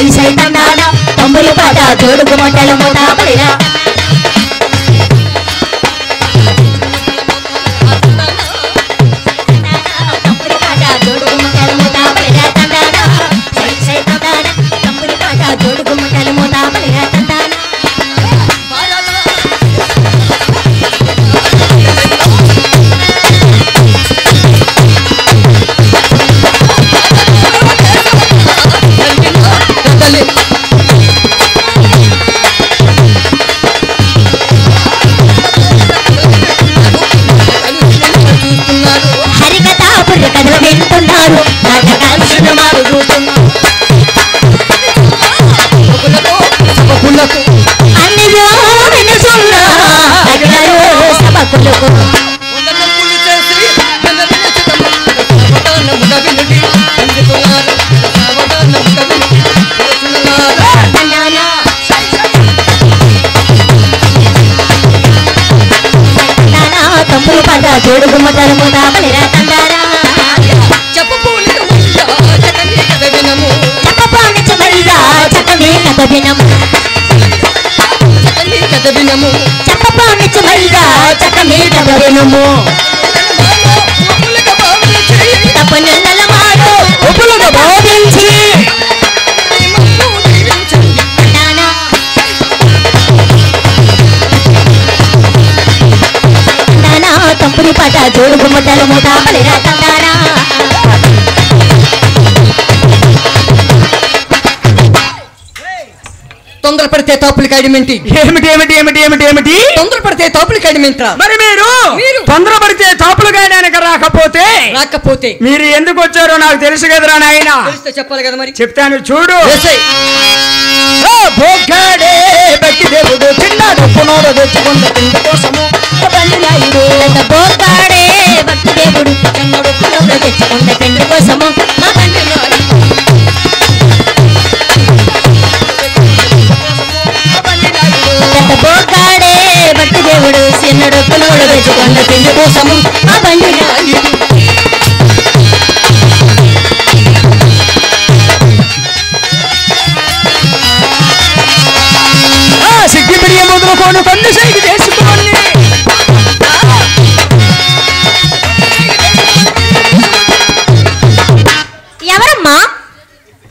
సై సై తందాన తమ్ములు పాట జోడుకు మొట్టలు మూత పడిరా జోడు గుమ్మటాలు మూత పడిరా తందారా తంపురి పాట జోడు గుమ్మటాలు మూత పడిరా తందారా తొందర పడితే తాపులకి అడిమెంటి ఏమిటి ఏమిటి ఏమిటి ఏమిటి ఏమిటి తొందర పడితే తాపులకి అడిమెంట్రా మరి మీరు తొందర పడితే తాపులు గాయడానికి రాకపోతే మీరు ఎందుకు వచ్చారో నాకు తెలుసు కదరా నాయన చెప్పాలి కదా మరి చెప్తాను చూడు బొగ్గాడే బట్టి దేవుడు చిన్నాడు పునోడు తెచ్చుకుంటే తిండి కోసము బొగ్గాడే భక్తి దేవుడు చిన్నాడు పునోడు తెచ్చుకుంటే తిండి కోసము మా తండ్రి బొగ్గాడే భక్తి దేవుడు చిన్నడు పునోడు తెచ్చుకుంటే తిండి కోసము మా బండి సిగ్గిపిడియ మొదలుకోను కన్ను సైకి చేసుకోండి ఎవరమ్మా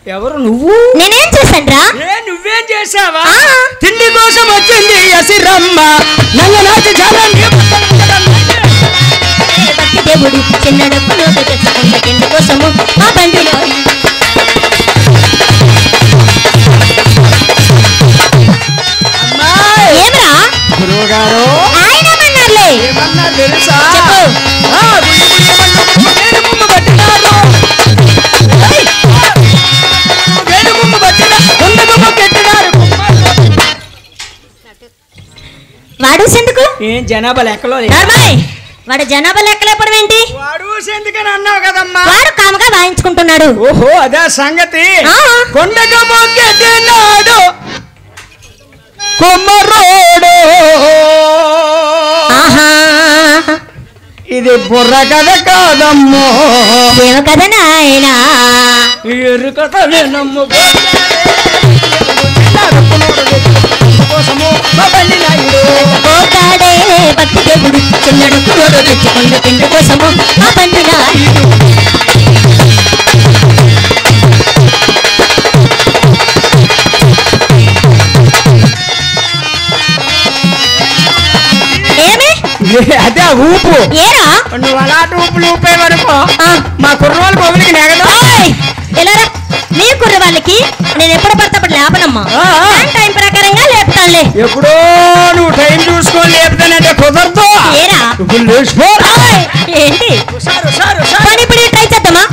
ఎవరు నువ్వు నేనేం చేశానురా నువ్వేం చేసావా తిండి కోసం వచ్చింది అసిరమ్మ నల్లనాటి భక్తి దేవుడు చిన్నడు పునోడు తెచ్చుకుంటే తిండి కోసము మా బండిలో ఏమరా గురువు గారు ఆయనమన్నారులే ఏమన్నా తెలుసా వాడు ఎందుకు ఏం జనాభా లెక్కలో వాడు జనాభా లెక్కలేపడం ఏంటి వాడు ఎందుకని అన్నావు కదమ్మా వాడు కామగా వాయించుకుంటున్నాడు ఓహో అదే సంగతి కొండగా మొక్కెట్టినాడు కొమ్మరోడు ఇది బుర్ర కథ కాదమ్మో దేవ కథ నాయన ఎరు కథ నమ్ము పోతాడే భక్తి దేవుడు చిన్నడు పునోడు తెచ్చుకుంటే తిండి కోసము మా బండి నాయుడు అదే ఊపు ఏరా నువ్వు అలాంటి ఊపులు ఊపే వరకు మా కుర్రోళ్ళ పబ్లిక్ నెగదు ఎలా నీ కుర్ర వాళ్ళకి నేను ఎప్పుడు పడతప్పుడు లేపనమ్మా టైం ప్రకారంగా లేపుతానులే ఎప్పుడో నువ్వు టైం చూసుకొని లేపుతానంటే కుదరదు ఏరా ఏంటి పని ఇప్పుడు ట్రై చేద్దామా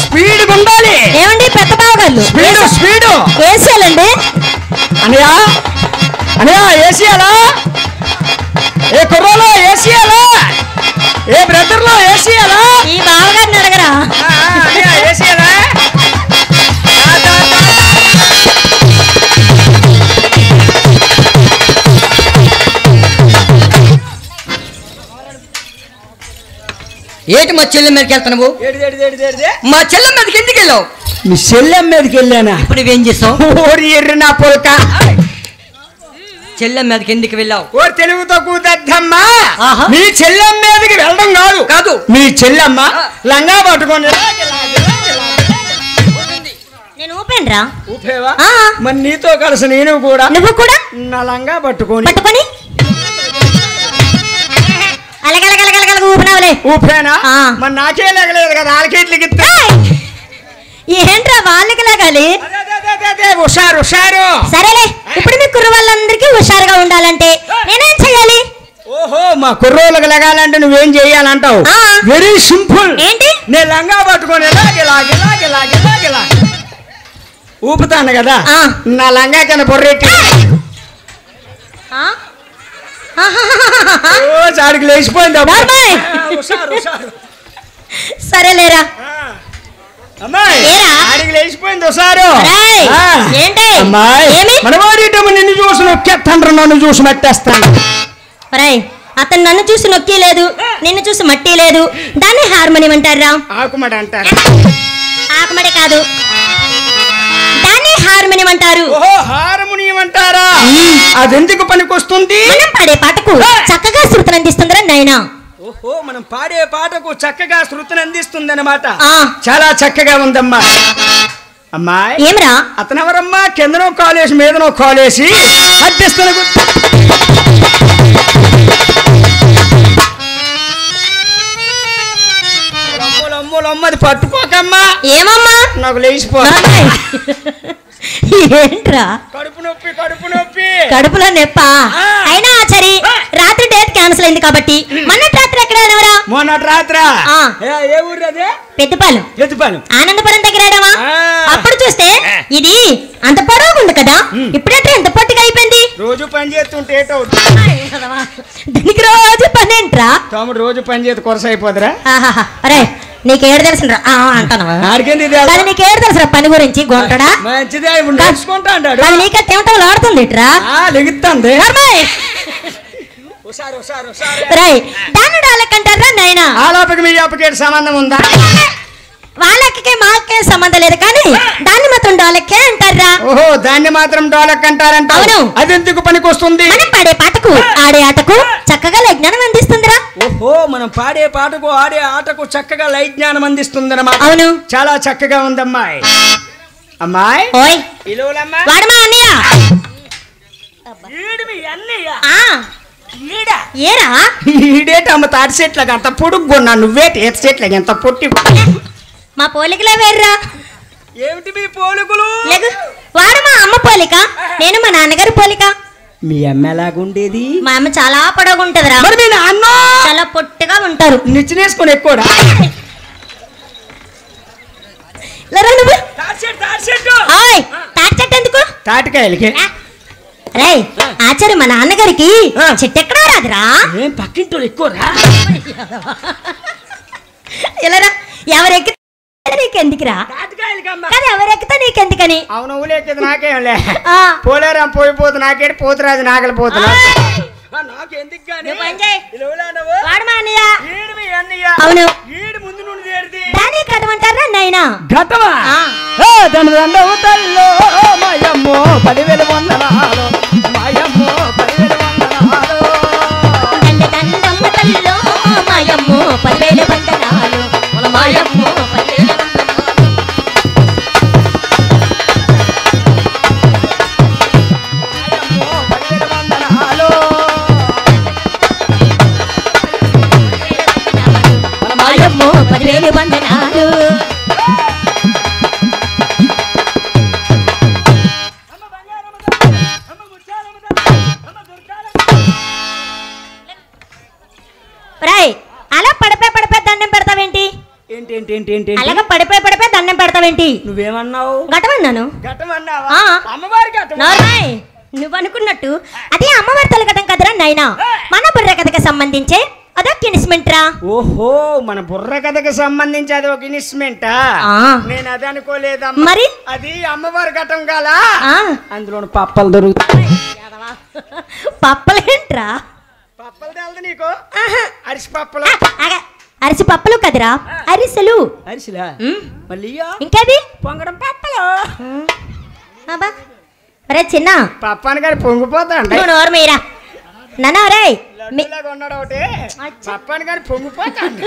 స్పీడ్ ఉండాలి ఏమండి పెద్ద బావగాళ్ళు స్పీడ్ వేసేయాలండి అనయా అనయా వేసేయాలా ఏ కుర్రలో వేసేయాలా ఏ బ్రదర్లో వేసేయాలా ఈ బావగారిని అడగరా వేసేయాలా ఏంటి మా చెల్లె మీదకి వెళ్తున్నావు మా చెల్లె మీదకి ఎందుకు వెళ్ళావు మీ చెల్లెం మీదకి వెళ్ళానా? ఇప్పుడు నువ్వేం చేసావు? ఓరి ఎర్రి నా పొలక, చెల్లెం మీదకి ఎందుకు వెళ్ళావు? ఓరి తెలుగుతో కూతద్దమ్మా. ఆహా. మీ చెల్లెం మీదకి వెళ్ళడం కాదు కాదు. మీ చెల్లెమ్మ లంగా పట్టుకొని నేను ఊపానురా. ఊపేవా? ఆ. మరి నీతో కలిసి నేను కూడా నువ్వు కూడా నా లంగా పట్టుకొని పట్టుకొని అలగలగలగలగల ఊపినావులే. ఊపేనా? ఆ. మరి నాకే లేగలేదు కదా, ఆలకేట్లకి ఏంట్రా వాళ్ళకి లాగాలి? హుషారు హుషారు. సరేలే, ఇప్పుడు మీ కుర్ర వాళ్ళందరికీ హుషారుగా ఉండాలంటే నేనేం చెయ్యాలి? ఓహో, మా కుర్రోళ్ళకి లగాలంటే నువ్వేం చెయ్యాలంటావు? ఆ. Very simple. ఏంటి? నేను లంగా పట్టుకొని ఇలాగ ఊపుతాను కదా, ఆ. నా లంగా కింద బొర్రెట్టి ఆ? చాడికి లేచిపోయింది అప్పుడు. నార్మల్. హుషారు హుషారు. సరేలేరా. అమ్మాయి ఏరా? ఆడికి లేచిపోయింది హుషారు. రేయ్, ఆ. ఏంటి? అమ్మాయి ఏమి? మనవాడేటమ్మ నిన్ను చూసి నొక్కేస్తాండ్రు, నన్ను చూసి మట్టేస్తాను. ఒరేయ్, అతను నన్ను చూసి నొక్కి లేదు, నిన్ను చూసి మట్టి లేదు, దాన్ని హార్మోనియం అంటారా? ఆకుమట అంటారు. ఆకమడి కాదు, దాన్ని హార్మోనియం అంటారు. ఓహో, హార్మోనియం అంటారా? అదెందుకు పనికొస్తుంది? మనం పాడే పాటకు చక్కగా శృతిని అందిస్తుందిరా నాయనా. ఓహో, మనం పాడే పాటకు చక్కగా శృతిని అందిస్తుంది అన్నమాట. ఆ. చాలా చక్కగా ఉందమ్మా. అమ్మాయి ఏమిరా? అతనెవరమ్మా? కిందనో కాలేసి మీదనో కాలేసి అడ్డిస్తున్న అమ్మది పట్టుకోకమ్మా. ఏమమ్మా? నాకు లేచిపో. నాన్నయ్. ఏంట్రా? కడుపు నొప్పి కడుపు నొప్పి. కడుపులో నెప్ప? ఆ. అయినా ఆచారి, రాత్రి డేట్ క్యాన్సిల్ అయింది కాబట్టి మొన్నటి రాత్రి ఎక్కడ ఆడావరా? మొన్నటి రాత్రా? ఆ. ఏ ఊరు అదే? పెద్దపాలెం. ఎత్తుపాలెం. ఆనందపురం దగ్గర ఆడావా? ఆ. అప్పుడు చూస్తే ఇది అంత పొడవుగా ఉంది కదా, ఇప్పుడెట్లా ఎంత పొట్టిగా అయిపోయింది? రోజు పని చేస్తుంటే ఏటవుతుంది? దీనికి రోజు పని ఏంట్రా? తమ్ముడు రోజు పని చేతి కొరస అయిపోదురా? ఆహాహా. అరే, నీకేడు తెలుసురా అంటాను. ఆడికేంది ఇది? కానీ నీకేడు తెలుసురా పని గురించి గొంటడా? మంచిదే, ఇప్పుడు నేర్చుకుంటా అంటాడు. కానీ నీకే తెమటలు ఆడుతుంది ఇట్రా. లెగుతుంది. రై, దాన్ని డాలకంటారా నాయనా? ఆ లోపలికి మీ అప్పకేటి సంబంధం ఉందా? వాళ్ళకి మాకే సంబంధం లేదు, కానీ దాన్ని మాత్రం డాలకే అంటారా? ఓహో, దాన్ని మాత్రం డోలక్ అంటారంట. అవును. అదెందుకు పనికొస్తుంది? మనం పాడే పాటకు ఆడే ఆటకు చక్కగా లజ్ఞానం అందిస్తుందిరా. ఓహో, మనం పాడే పాటకు ఆడే ఆటకు చక్కగా లైట్ జ్ఞానం అందిస్తుందన్నమాట. అవును. చాలా చక్కగా ఉందమ్మాయి. అమ్మాయి ఓయ్, ఇలువలమ్మా. వాడమా అన్నయ్య. ఆ, ఏరా? ఈడేటమ్మ తాటి చెట్లకి అంత పొడుగున్నా, నువ్వేటి ఏత చెట్లకి ఎంత పొట్టి. మా పోలికలే వేర్రా. ఏమిటి మీ పోలికలు? లేకు, వాడు మా అమ్మ పోలిక, నేను మా నాన్నగారి పోలిక. మీ అమ్మ ఎలాగుండేది? మా అమ్మ చాలా పొడవుగా ఉంటదిరా. మరి మీ నాన్న చాలా పొట్టిగా ఉంటారు. నిచ్చినేసుకొని ఎక్కువడా? లేరా నువ్వు? ఓయ్, తాటి చెట్టు ఎందుకు? తాటికాయలకి. రే ఆచార్య, మా నాన్నగారికి చెట్టు ఎక్కడా రాదురా. ఏం పక్కింటోళ్ళు ఎక్కువరా? ఇలారా, ఎవరెక్కితే నీకెందుకురా? కానీ ఎవరెక్కితే నీకెందుకని? అవును, ఊలేకేది నాకేంలే. ఆ. పోలేరం పోయిపోతు నాకేటి పోతురాజు నాగలి పోతున్నా. వాడు మా అన్నయ్య. అవును. దాని కథమంటారా నాయనా? ఘటమా? ఆ. దండవు తల్లో మాయమ్మో 10,000 వందనాలు, మాయమ్మో 10,000 వందనాలు. దండమ్మ తల్లో మాయమ్మో 10,000 వందనాలు, మాయమ్మో 10,000 వందనాలు. మాయమ్మో 10,000 వందనాలు. రాయ్, అలా పడిపోయి దండం పెడతావేంటి? ఏంటి అలాగా పడిపోయి దండం పెడతావేంటి? నువ్వేమన్నావు? ఘటమన్నాను. ఘటమన్నావా? ఆ. అమ్మవారి ఘటం. నారాయ్, నువ్వు అనుకున్నట్టు అదే అమ్మవారి తలగటం కదరా నాయనా. మన బుర్ర కథకు సంబంధించే అదొక ఇన్స్ట్రుమెంట్ రా. ఓహో, మన బుర్ర కథకు సంబంధించి అది ఒక ఇన్స్ట్రుమెంటా? ఆ. నేను అది అనుకోలేదమ్మా. మరి? అది అమ్మవారి ఘటం కాల, ఆ. అందులో పప్పలు దొరుకుతాయి. పప్పలేంట్రా? పప్పలు తెలదు నీకు? అరిసి పప్పలు. అరిసి పప్పులు కదరా, అరిసెలు. అరిసిలా మళ్ళీ ఇంకేది పొంగడం పప్పలు. అబ్బా రే చిన్న పప్పాని గారి పొంగిపోతాండి. నువ్వు నోరు మీరా నాన్న. రే ఉన్నాడు ఒకటి పప్పాని గారి పొంగిపోతాండి.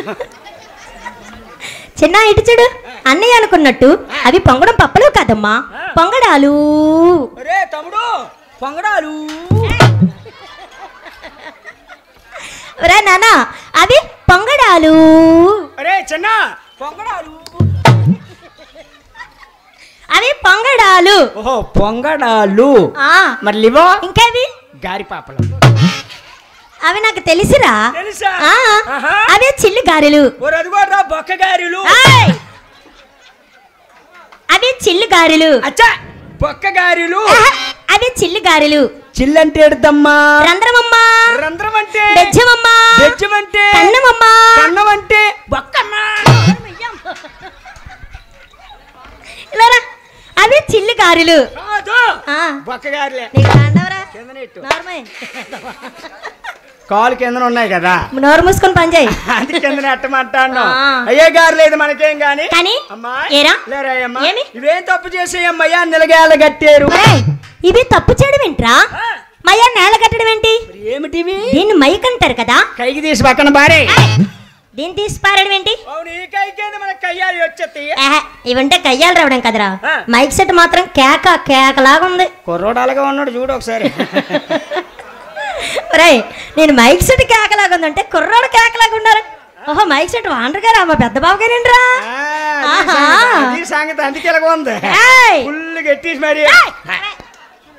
చిన్న ఇటు చూడు, అన్నయ్య అనుకున్నట్టు అవి పొంగడం పప్పులు కాదమ్మా, పొంగడాలు. రే తమ్ముడు పొంగడాలు. రే నాన్న అవి పొంగడాలు. రే చిన్న పొంగడాలు. అవి పొంగడాలు. ఓహో పొంగడాలు. మరి ఇంకేవి గారి పాపలు. అవి నాకు తెలిసిరా. తెలుసా? అవే చిల్లు గారెలు. బొక్క గారెలు. అవి చిల్లు గారెలు. అచ్చా బొక్క గారెలు. అవి చిల్లు గారెలు. చిల్లు అంటే ఎడదమ్మా? రంధ్రమమ్మా. రంధ్రం అంటే బెజ్జమమ్మా. బెజ్జం అంటే కన్నమమ్మా. కన్నం అంటే బొక్కమ్మా. ఇలారా అవి చిల్లు గారెలు. బొక్క గారెలే. కాలు కింద ఉన్నాయి కదా, నోరు మూసుకొని పని చేయి. అది కింద ఎట్టమంటాను. అయ్యే గారు లేదు మనకేం గాని. అమ్మా ఇవేం తప్పు చేసేయమ్మయ్యా నిలగాయలు కట్టారు. ఇవి తప్పు చేయడం ఏంట్రా? మయ్యా నేల కట్టడం ఏంటి? ఏమిటివి? దీన్ని మైక్ అంటారు కదా. కైకి తీసి పక్కన బారే. దీన్ని తీసి పారడం ఏంటి? ఇవంటే కయ్యాలు రావడం కదరా. మైక్ సెట్ మాత్రం కేక కేకలాగా ఉంది. కుర్రోడాలుగా ఉన్నాడు చూడు ఒకసారి. నేను మైక్ సెట్ కేకలాగా ఉందంటే కుర్రోడు కేకలాగా ఉన్నారు. ఓహో మైక్ సెట్ వాండర్ గారా, మా పెద్ద బాబు గారేంట్రా? సంగతి అందుకే ఉంది. ఫుల్ గట్టిసి మరి.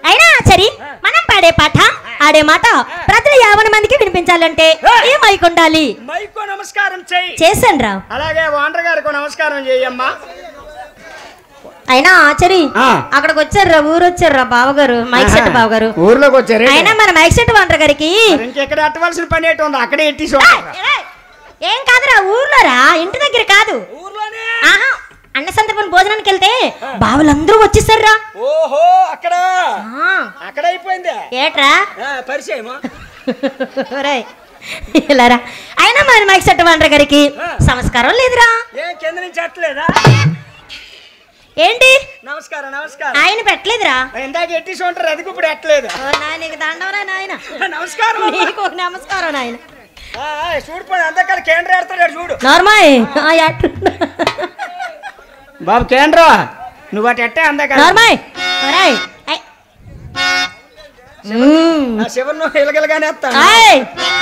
అయినా సరే మనం పాడే పాట ఆడే మాట ప్రజలు 50 మందికి వినిపించాలంటే ఏ మైక్ ఉండాలి? మైక్ నమస్కారం చేశాను రా. అలాగే వాండర్ గారికి నమస్కారం చేయమ్మా. అయినా ఆచరి అక్కడికి వచ్చారా, ఊరు వచ్చారా బావగారు, మైక్ సెట్ బావగారు ఊర్లోకి వచ్చారు. అయినా మన మైక్ సెట్ వాండర్ గారికి ఇంకెక్కడ అట్టవలసిన పని ఏంటి ఉంది, అక్కడే ఎట్టి. ఏం కాదురా, ఊర్లోరా, ఇంటి దగ్గర కాదు. ఆహా అన్న సందర్భం భోజనానికి వెళ్తే బావులందరూ వచ్చేసారా. ఓహో అక్కడ అక్కడ అయిపోయింది ఏట్రా పరిచయమా. ఇలారా అయినా మన మైక్ సెట్ వాండర్ గారికి సంస్కారం లేదురా. కింద నుంచి అట్టలేదా ఏంటి? నమస్కారం నమస్కారం. ఆయన పెట్టలేదురా. ఇందాక ఎట్టి ఉంటారు, అది ఇప్పుడు ఎట్టలేదు. నీకు దండవరా నాయన. నమస్కారం. నీకు నమస్కారం నాయన. చూడిపోయి అంతకాల కేంద్ర ఆడతాడు చూడు. నార్మల్ బాబు కేంద్ర నువ్వు అటు ఎట్టే అందాక నార్మల్.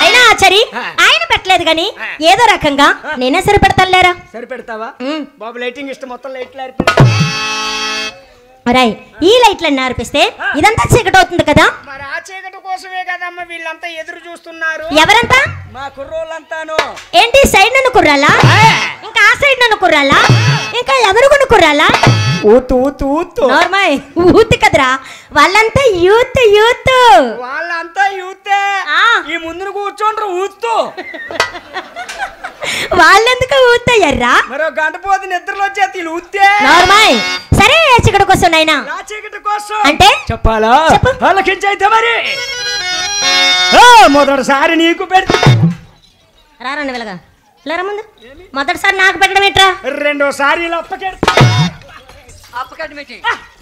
అయినా ఆచారి ఆయన పెట్టలేదు గాని ఏదో రకంగా నేనే సరిపెడతానులేరా. సరిపెడతావా బాబు? లైటింగ్ ఇష్టం మొత్తం లైట్లు ఈ లైట్లన్నీ ఆర్పిస్తే ఇదంతా చీకటి అవుతుంది కదా. మరి ఆ చీకటి కోసమే కదమ్మా వీళ్ళంతా ఎదురు చూస్తున్నారు. ఎవరంతా? మా కుర్రోళ్ళంతాను. ఏంటి సైడ్ నన్ను కుర్రాలా? ఇంకా ఆ సైడ్ నన్ను కుర్రాలా? ఇంకా ఎదురుగుండు కుర్రాలా? ఊతు ఊతు ఊతు. నార్మల్ ఊతు కదరా, వాళ్ళంతా యూత్ యూత్. వాళ్ళంతా యూతే. ఈ ముందు కూర్చోండ్రు ఊతు. వాళ్ళెందుకు ఊతయ్యారా? మరో గంట పోతే నిద్రలో వచ్చేది ఊతే. నార్మల్. సరే చీకటి కోసం నైనా. చీకటి కోసం అంటే చెప్పాలా? ఆలకించైతే మరి మొదటిసారి నీకు పెడతా. రారండి వెళ్ళగా లేరా ముందు. మొదటిసారి నాకు పెట్టడం ఏంట్రా? రెండోసారి అప్పకట్టి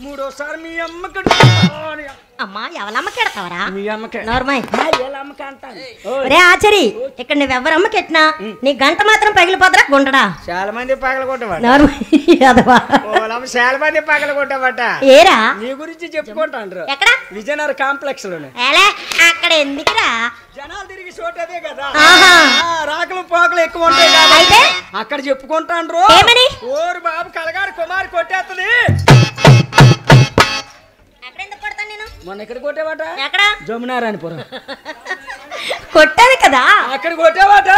మూడోసారి మీ అమ్మకి. అమ్మా ఎవరమ్మకి ఎడతావరా? మీ అమ్మకి. నార్మల్. రే ఆచరి ఇక్కడ నువ్వెవరు అమ్మకి ఎట్టినా నీ గంట మాత్రం పగిలిపోతరా గుంటడా. చాలా మంది పగల కొట్టవాట. చాలా మంది పగల కొట్టవాట. ఏరా నీ గురించి చెప్పుకుంటాండ్రు. ఎక్కడ? విజయనగర్ కాంప్లెక్స్ లోనే. అక్కడ ఎందుకురా? జనాలు తిరిగి చోట అదే కదా, రాకలు పోకలు ఎక్కువ ఉంటాయి కదా, అయితే అక్కడ చెప్పుకుంటాండ్రు. ఏమని? ఓరు బాబు కలగారు కుమార్ కొట్టేస్తుంది. మొన్న ఎక్కడ కొట్టేవాట? ఎక్కడ? జమునారాయణపురం కొట్టాను కదా, అక్కడ కొట్టేవాట.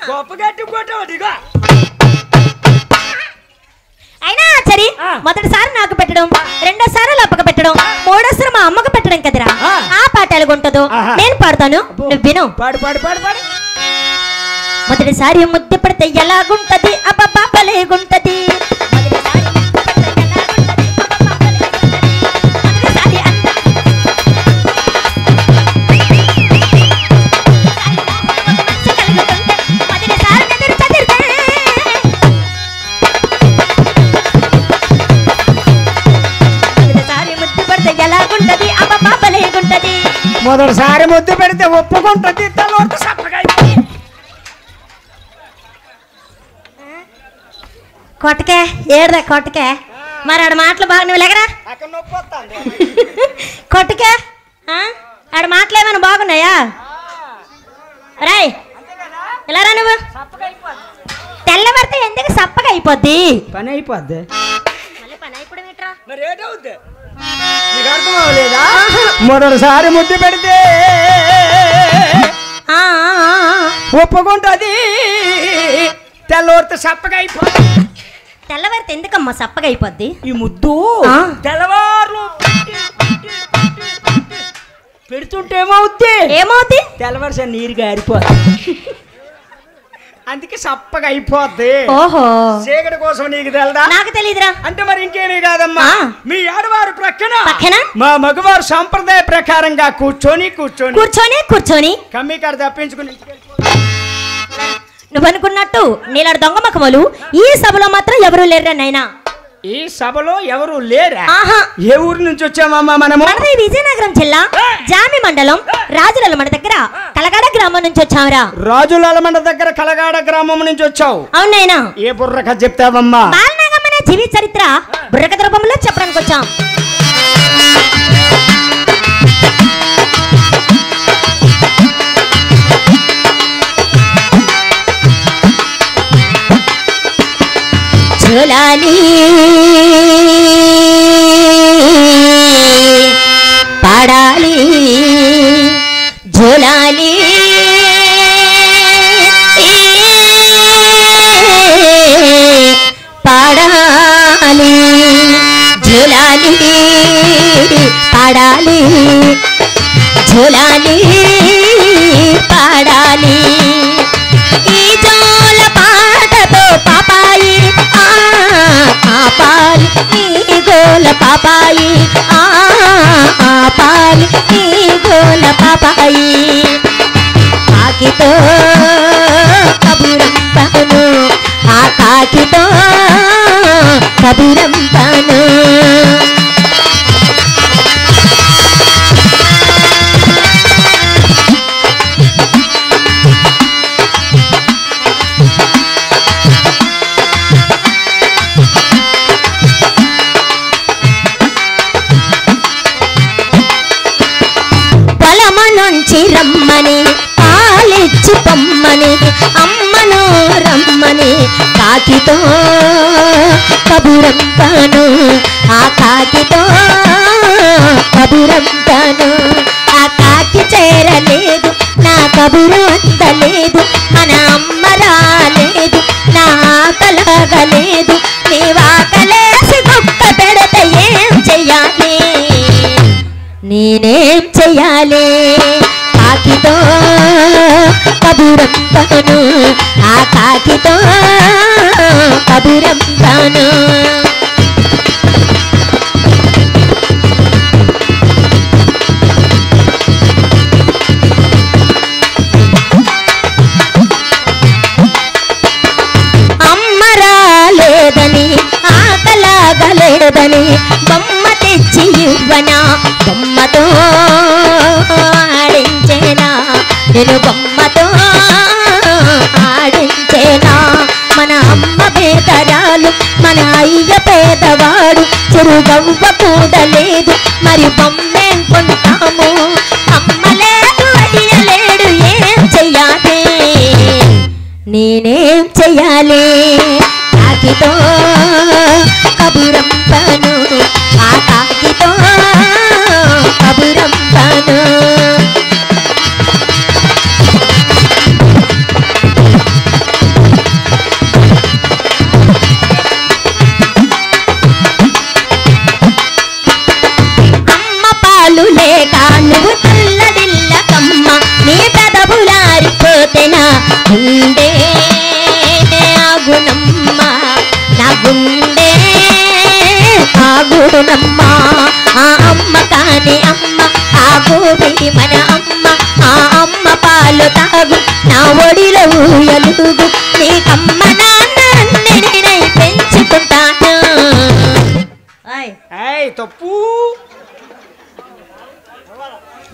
గొప్ప గట్టి కొట్టేవాట. ఇగో అయినా సరే మొదటిసారి నాకు పెట్టడం, రెండోసారి లప్పక పెట్టడం, మూడోసారి మా అమ్మకు పెట్టడం కదరా. ఆ పాట ఎలాగుంటుందో నేను పాడతాను, నువ్వు విను. పాడు పాడు పాడు పాడు. మొదటిసారి ముద్దు పెడితే ఎలాగుంటది అబ్బా భలేగుంటది. మొదటిసారి మొదటిసారి ముద్దు పెడితే ఒప్పుకుంటుంది కొట్టకే ఏడదా కొట్టకే మరి ఆడ మాటలు బాగా నువ్వు లేకరా కొట్టకే ఆడ మాటలు ఏమైనా బాగున్నాయా రాయ్ ఇలా రా నువ్వు తెల్లబడితే ఎందుకు సప్పగా అయిపోద్ది పని అయిపోద్ది మళ్ళీ పని అయిపోవడం ఏంట్రా మరి ఏటవుద్ది నీకు అర్థం అవ్వలేదా మొదటిసారి ముద్దు పెడితే ఒప్పుకుంటుంది తెల్లవారితే సప్పగా అయిపోద్ది తెల్లవారితే ఎందుకమ్మా సప్పగా అయిపోద్ది ఈ ముద్దు తెల్లవారు పెడుతుంటే ఏమవుద్ది తెల్లవారు నీరు గారిపోద్ది అందుకే సప్పగా అయిపోద్ది ఓహో చీకటి కోసం నీకు తెలదా నాకు తెలియదురా అంటే మరి ఇంకేమీ కాదమ్మా మీ ఆడవారు ప్రక్కన మా మగవారు సంప్రదాయ ప్రకారంగా కూర్చొని కమ్మి కాడ తప్పించుకుని నువ్వు అనుకున్నట్టు నీలాడు దొంగ మకమలు ఈ సభలో మాత్రం ఎవరు లేరురా నాయనా ఈ సభలో ఎవరు లేరా ఏ ఊరు నుంచి వచ్చామమ్మా మనము విజయనగరం జిల్లా జామి మండలం రాజులలమండ దగ్గర కలగాడ గ్రామం నుంచి వచ్చావురా రాజులలమండ దగ్గర కలగాడ గ్రామం నుంచి వచ్చావు అవునైనా ఏ బుర్రక చెప్తావమ్మా బాలనాగమ్మ జీవిత చరిత్ర బుర్రకథ రూపంలో చెప్పడానికి వచ్చాం జోలాలి పాడాలి జోలాలి పాడాలి జోలాలి పాడాలి జోలాలి పాడాలి ఈ జోల పాటతో పాపాయి ఆపాలి ఈ గోల పాపాయి ఆపాలి ఈ గోల పాపాయి కాకితో కబురంపాను ఆ కాకితో కబురంపాను రమ్మని పాలిచ్చి పొమ్మని అమ్మను రమ్మని కాకితో కబురంపాను ఆ కాకితో కబురంపాను ఆ కాకి చేరలేదు నా కబురు అందలేదు మన అమ్మ రాలేదు నా ఆకలాగలేదు నీ వాకలేసి కుక్క పెడితే ఏం చెయ్యాలి నేనేం చెయ్యాలి కాకితో కబురంపాను ఆ కాకితో కబురంపాను అమ్మ రాలేదని ఆకలాగలేదని బొమ్మ తెచ్చి ఇవ్వనా బొమ్మతో ఆడించేనా నేను బొమ్మతో ఆడించేనా మన అమ్మ పేదరాలు మన అయ్య పేదవాడు చెరుగవ్వ కూడా లేదు మరి బొమ్మేం కొంటాము అమ్మ లేదు అయ్య లేడు ఏం చెయ్యాలి నేనేం చెయ్యాలి కాకితో కబురంపాను ఆ కాకితో కబురంపాను అమ్మ పాలు లేక నువ్వు తెల్లడిల్లకమ్మ నీ పెదవులారిపోతేనా గుండె ఆగునమ్మ నా గుండె ఆగునమ్మ ఆ అమ్మ కాని అమ్మ ఆగోబెట్టి మన అమ్మ ఆ అమ్మ పాలు తాగు నా ఒడిలో ఊయలుగు నీకమ్మ నాన్న నేనై పెంచుకుంటాను తప్పు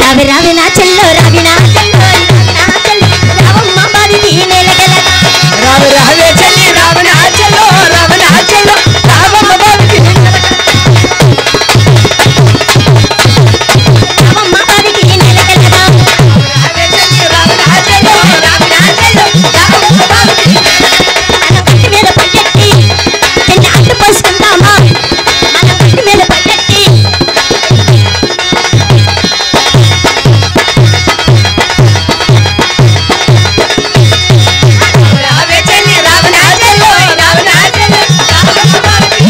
రావి రావి నా చెల్లో రావి నా చెల్లో రావమ్మ బావికి నెలగెలగా రావి రావే చెల్లి రావి నా చెల్లో రావమ్మ బావికి రావమ్మ బావికి నెలగెలగా రావే చెల్లి రావి నా చెల్లో రావమ్మ బావికి మన గట్టి మీద పడ్డట్టి చిన్న అట్టు పోసుకుందామా మన గట్టి మీద పడ్డట్టి రావే చెల్లి రావి నా చెల్లో రావమ్మ బావికి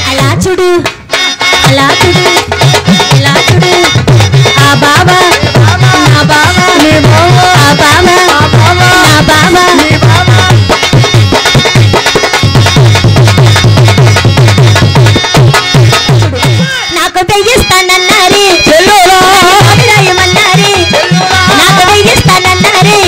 అలా చూడు అలా చూడు ఇలా చూడు ఆ బాబా నా బాబా ఆ బాబా నా బాబా నాకు వెయ్యిస్తానన్నారే రాయమన్నారే నాకు వెయ్యిస్తానన్నారే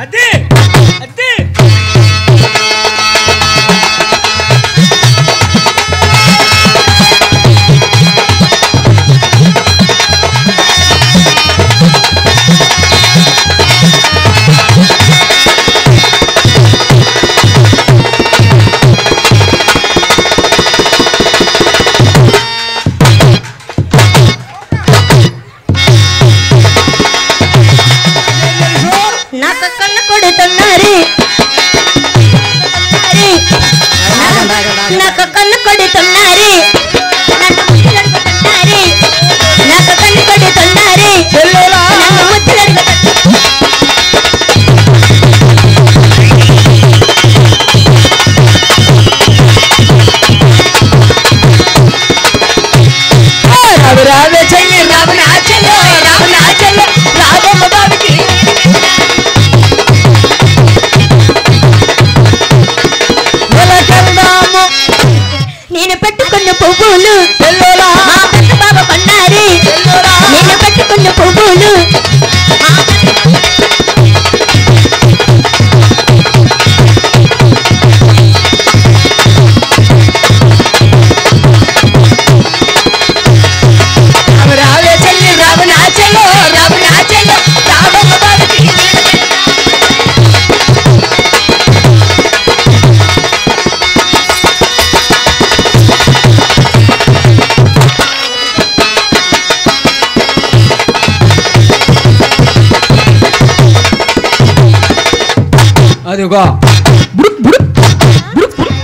అదే అదే నాకు కన్ను కొడుతున్నారే నాకు కన్ను కొడుతున్నారే నన్ను ముద్దులడుగుతున్నారే నాకు కన్ను కొడుతున్నారే నన్ను ముద్దులడుగుతున్నారు రావి రావే చెల్లి రావి నా చెల్లో రావమ్మ బావికి నేను పెట్టుకున్న పువ్వులు చెల్లోలా మా పెద్ద అదిగో బుడుక్ బుడుక్ బుడుక్ బుడుక్.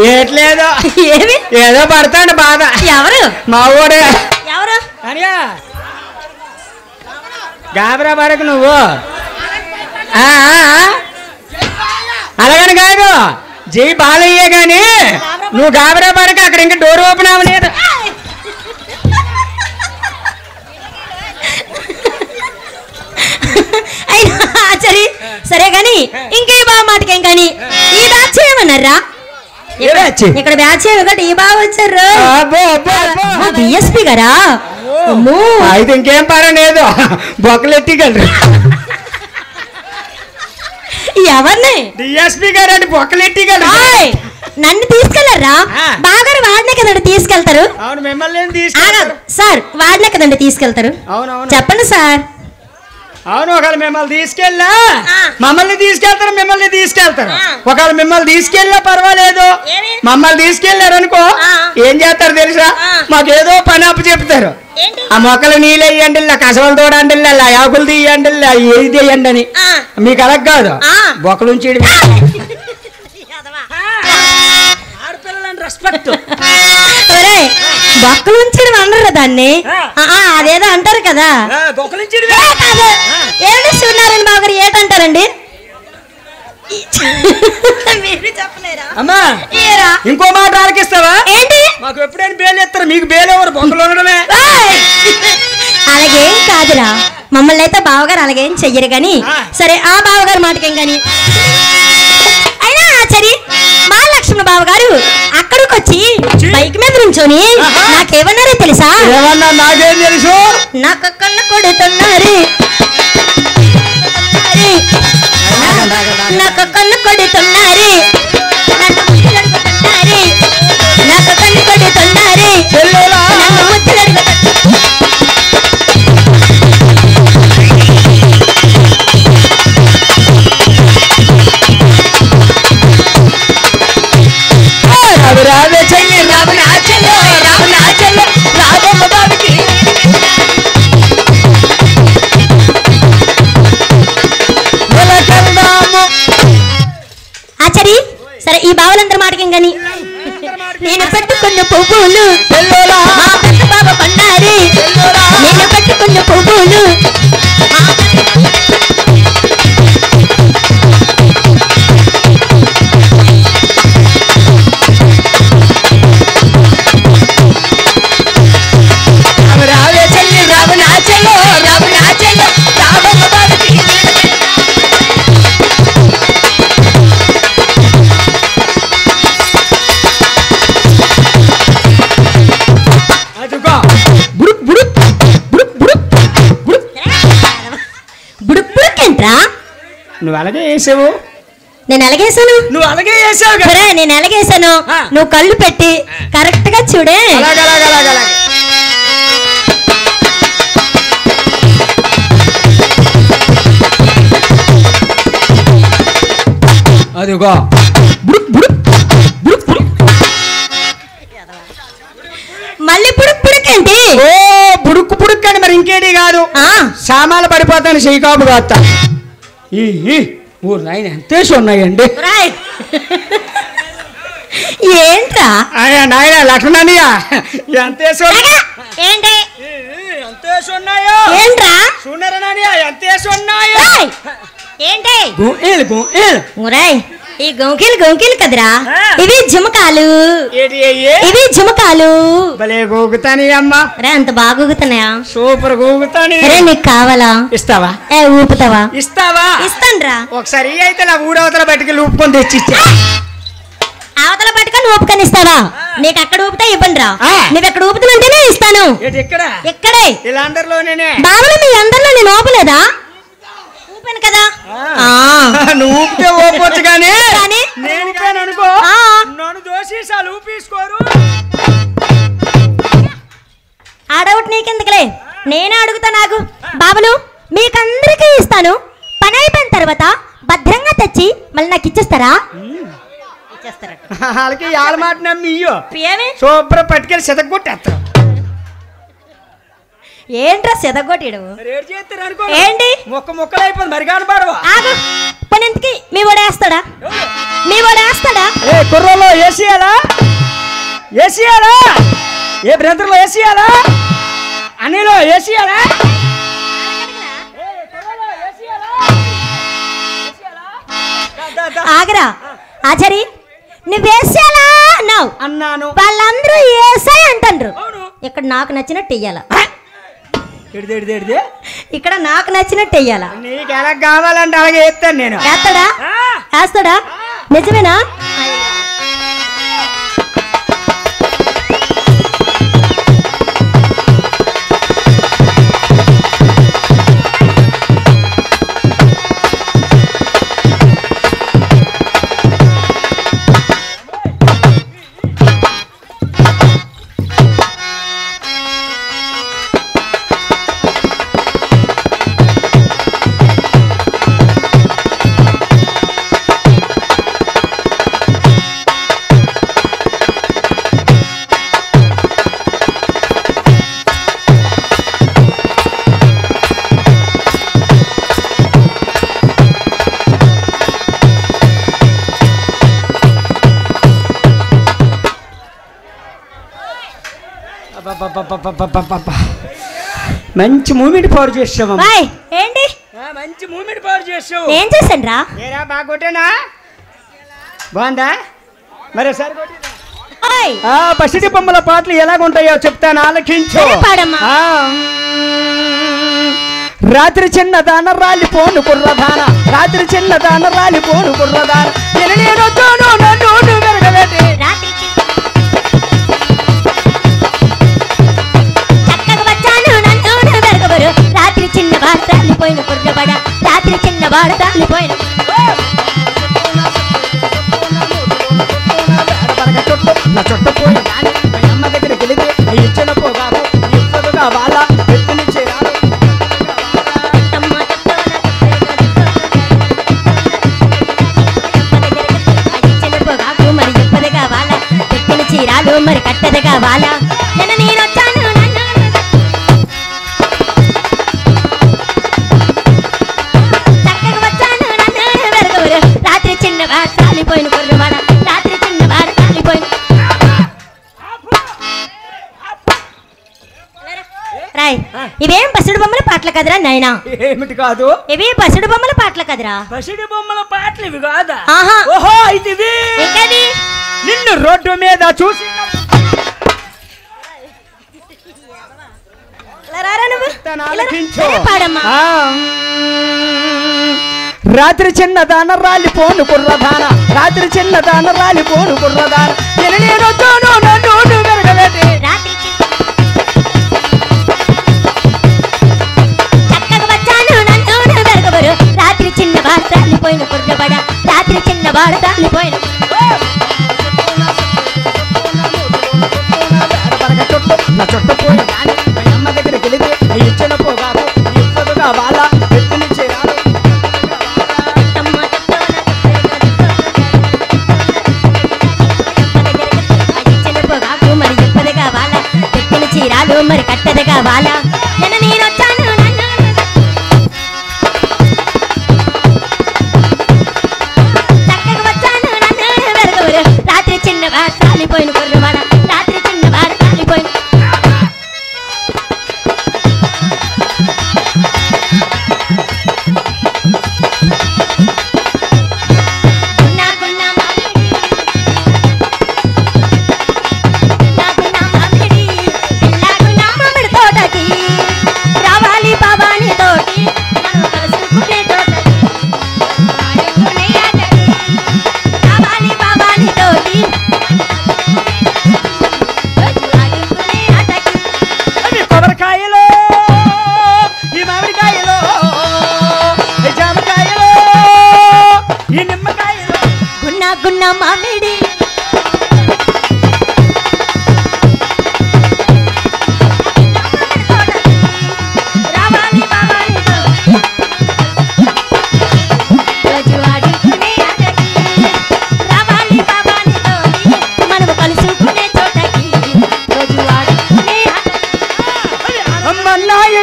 ఏట్లేదు ఏమి ఏదో పడతాడు బాధ. ఎవరు మా ఊరే ఎవరు అనియా గాబరా పడకు నువ్వు. అలాగని కాదు జై బాలయ్యే గాని నువ్వు గాబరా పడక. అక్కడ ఇంకా డోర్ ఓపెన్ అవ్వలేదు. సరే సరే గాని ఇంకే బావ మాటకేం కానీ ఈ బ్యాచ్ ఏమన్నారా? ఇక్కడ బ్యాచ్ ఏమి ఈ బావ వచ్చారు డిఎస్పీ గారా? అయితే ఇంకేం పర్వాలేదు బొక్కలెట్టిగలరు. ఎవరిని? డిఎస్పీ గారు అంటే బొక్కలెట్టిగలరు. నన్ను తీసుకెళ్లారా? బాగారు వాడినే కదండి తీసుకెళ్తారు. అవును మిమ్మల్ని తీసుకెళ్తారు సార్. వాడినే కదండి తీసుకెళ్తారు. అవునవును చెప్పండి సార్. అవును ఒకవేళ మిమ్మల్ని తీసుకెళ్ళా మమ్మల్ని తీసుకెళ్తారు. మిమ్మల్ని తీసుకెళ్తారు. ఒకవేళ మిమ్మల్ని తీసుకెళ్ళా పర్వాలేదు. మమ్మల్ని తీసుకెళ్లారనుకో ఏం చేస్తారు తెలుసా? మాకేదో పని అప్పు చెప్తారు. ఆ మొక్కలు నీళ్ళు వేయండి, కసవలు తోడండి, ఆకులు తీయండి, ఏది తీయండి అని. మీకు అలా కాదు బొక్కలుంచి బొక్కలు ఉంచడం అనరు దాన్ని. అదేదో అంటారు కదా. ఏంటి శివనారాయణ బాబు గారు ఏటంటారండి? అమ్మా ఇంకో మాట ఆలకిస్తావా? ఏంటి? మాకు ఎప్పుడైనా బేలు ఎత్తారు, మీకు బేలు ఎవరు? బొక్కలు ఉండడమే. అలాగేం కాదురా, మమ్మల్ని అయితే బావగారు అలాగేం చెయ్యరు గాని. సరే ఆ బావగారు మాటకేం గాని. అయినా సరే మా లక్ష్మణ బావ గారు అక్కడికి వచ్చి బైక్ మీద నుంచొని నాకేమన్నారో తెలుసా? ఏమన్నా నాకేం తెలుసు? నాకు కన్ను కొడుతున్నారు, నాకు కన్ను కొడుతున్నారు, నన్ను ముద్దులడుగుతున్నారు, నాకు కన్ను కొడుతున్నారు, నన్ను ముద్దులడుగుతున్నారు. రావే చెయ్యి రావనాచలో రావనాచలో రావమ్మ బాబుకి ఆచారి సరే ఈ బావలందరి మాటకేం గాని. నేను పెట్టుకున్న పువ్వులు మా పెద్ద బాబ కొన్నారు, నేను పెట్టుకున్న పువ్వులు రావే చెయ్యి రావనాచలో రావనాచలో రావమ్మ బాబుకి అదిగో బుడుక్ బుడుక్ బుడుక్ బుడుక్ బుడుక్. బుడుక్ బుడుక్ ఏంట్రా? నువ్వు అలాగే వేసావు. నేను ఎలాగేసాను? నువ్వు అలాగే వేసావు కదా. సరే నేను ఎలాగేసాను నువ్వు కళ్ళు పెట్టి కరెక్ట్ గా చూడే. అదిగో బుడుక్ బుడుక్ బుడుక్ బుడుక్. మళ్ళీ బుడుక్ బుడుక్ ఏంటి? ఓ బుడుక్కు బుడుక్ అని మరి ఇంకేటి కాదు. సామాన్లు పడిపోతాను శ్రీకాపు కాస్త. ఊరు నాయన ఎంతేసి ఉన్నాయండి. ఏంట్రా నాయన లక్ష్మణయ్య ఎంతేసి ఏంటి ఎంతేసి ఉన్నాయో ఏంట్రా చూడరా నాని ఎంతేసి ఉన్నాయో. ఏంటి గుంఏలు గుంఏలు ఒరేయ్ ఈ గొంకిలు కదరా ఆ. ఇవి జుమకాలు ఏంటి ఇవి జుమకాలు భలే గోగుతాని అమ్మా రే అంత బాగా ఊగుతున్నాయా సూపర్ గోగుతాని రే నీకు కావాలా ఇస్తావా ఊపుతావా ఇస్తావా ఇస్తాన్రా ఒకసారి అయితే నా ఊరవతల బయటికి ఊపుకొని తెచ్చిచ్చా అవతల పట్టుకొని ఊపుకొని ఇస్తావా నీకు అక్కడ ఊపితే ఇవ్వండి రా ఆ. నువ్వు ఎక్కడ ఊపుతున్నంటేనే ఇస్తాను ఏంటి ఇక్కడ ఇక్కడే ఇలా అందరిలోనే బాబులు మీ అందరిలో నేను ఊపలేదా ఊపాను కదా ఆ. నువ్వు ఊపితే ఊపొచ్చు కానీ కానీ? నేను ఊపాను అనుకో ఆ. నన్ను దోషేసాలు ఊపేసుకోరు ఆ డౌట్ నీకెందుకులే నేనే అడుగుతా నాకు బాబులు మీకందరికీ ఇస్తాను పని అయిపోయిన తర్వాత భద్రంగా తెచ్చి మళ్ళీ నాకు ఇచ్చేస్తారా ఇచ్చేస్తారట వాళ్ళకి వాళ్ళ మాట నమ్మి ఇయ్యో ఏమి సూపర్ పట్టుకెళ్ళి సెతగొట్టేస్తారు ఏంట్రా సెదగొట్టిడు రేటు చేస్తారు అనుకో ఏంటి ముక్కలు అయిపోయింది మరి కాని పడవా ఆగు పనింటికి మీ వాడేస్తాడా మీ వాడేస్తాడా ఏ కుర్రలో ఏసీయాలా ఏసీయాలా ఏ బ్రదర్లో ఏసీయాలా అనిలో ఏసీయాలా ఆగరా ఆచారి నువ్వేసాలా అన్నావు అన్నాను వాళ్ళందరూ ఏసాయి అంటారు అవును ఇక్కడ నాకు నచ్చినట్టు వెయ్యాల ఎడిదే ఇక్కడ నాకు నచ్చినట్టు వెయ్యాల నీకు ఎలా కావాలంటే అలాగే వేస్తాను నేను వేస్తాడా ఆ, వేస్తాడా నిజమేనా అబ్బబ్బబ్బబ్బబ్బబ్బబ్బ. మంచి మూమెంట్ పవర్ చేసావు బాయ్ ఏంటి మంచి మూమెంట్ పవర్ చేసావు ఏం చేశాను రా ఏరా బాగా కొట్టేనా బాగుందా మరి సరి కొట్టేనా? ఓయ్ ఆ పసిడి బొమ్మల పాటలు ఎలాగుంటాయో చెప్తాను ఆలకించు సరే పాడమ్మా. ఆ, రాత్రి చిన్నదాన రాలిపోను కుర్రదాన రాత్రి చిన్నదాన రాలిపోను కుర్రదాన నేను వచ్చాను నన్ను వెరగబెట్టి రాత్రి చక్కగా వచ్చాను నన్ను వెరగబరు రాత్రి చిన్నవాడు రాలిపోయిన కుర్రబడ రాత్రి చిన్నవాడు రాలిపోయిన నా చుట్టపోయిన దాని మీ అమ్మ దగ్గరికి వెళితే ఇచ్చిన పోగాకు ఇప్పదుగా వాళ్ళ ఎత్తుని చేయాలి మరి చెప్పదు కావాలా పెట్టిన చీరాలు మరి కట్టదు కావాలా నేను వచ్చాను నన్ను చక్కగా వచ్చాను నన్ను వెరగబరు రాత్రి చిన్నవాడు రాలిపోయిన కుర్రవాడ రాత్రి చిన్నవాడు రాలిపోయిన రాయ్ ఇవేం పసిడి బొమ్మల పాటలు కదరా నాయనా ఏమిటి కాదు ఇవి పసిడి బొమ్మల పాటలు కదరా పసిడి బొమ్మల పాటలు ఇవి కాదా ఆహా ఓహో ఇది ఇంకది నిన్ను రోడ్డు మీద చూసి ఇలా రారా నువ్వు తన ఇలా రా. ఆలకించు. సరే పాడమ్మా ఆ, రాత్రి చిన్నదాన రాలిపోను కుర్రదాన రాత్రి చిన్నదాన రాలిపోను కుర్రదాన నేను వచ్చాను నన్ను వెరగబెట్టి రాత్రి చక్కగా వచ్చాను నన్ను వెరగబరు రాత్రి చిన్నవాడు రాలిపోయిన కుర్రబడ రాత్రి చిన్నవాడు రాలిపోయిన నా చుట్టపోయిన దాని మీ అమ్మ దగ్గరికి వెళితే ఇచ్చిన పోగాకు ఇప్పదుగా వాళ్ళ ఎత్తుని చేయాలి మరి చెప్పదు కావాలా పెట్టిన చీరాలు మరి కట్టదు కావాలా నేను వచ్చాను నన్ను చక్కగా వచ్చాను నన్ను వెరగబరు రాత్రి చిన్నవాడు రాలిపోయిన కుర్రవాడ రాత్రి చిన్నవాడు రాలిపోయిన